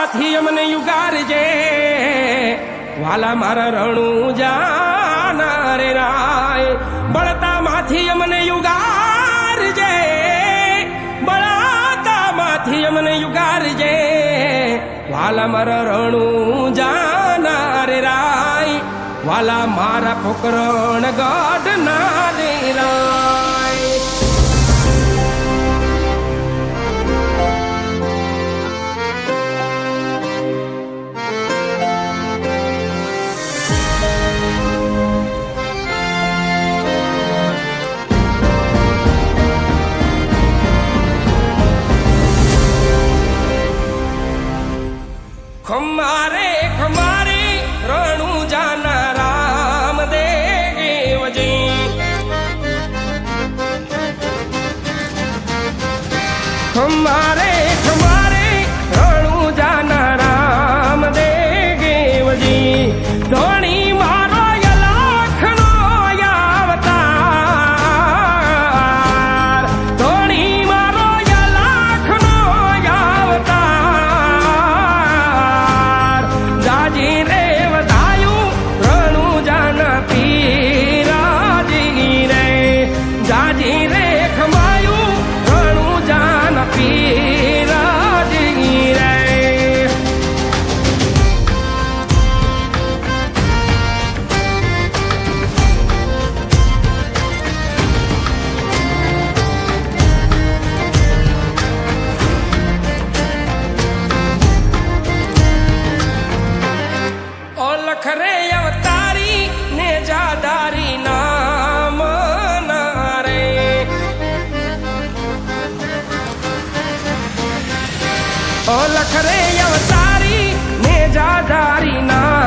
માંથી અમને યુગારજે વાલા મારા રણું જાના રે રાય બળતા માંથી અમને યુગારજે બળતા માંથી અમને યુગારજે વાલા મારા રણું જાના રે રાય વાલા મારા પોકરણ ગઢ ના રે રાય ખમારે ખમારે રણું જાના રામ દેવજી ખમારે ખમારે રણું જાના રામ દેવજી ધોણી મારો યલાખનો અવતાર ધોણી મારો યલાખનો અવતાર જાજી રે વધાયું રણું જાના પીરાજી રે જાજી રે ખમાયું રણું જાના પીરાજી રે ઓલખ રે અવતારી ને જાદારી નામ ના રે ઓલખ રે અવતારી ને જાદારી નામ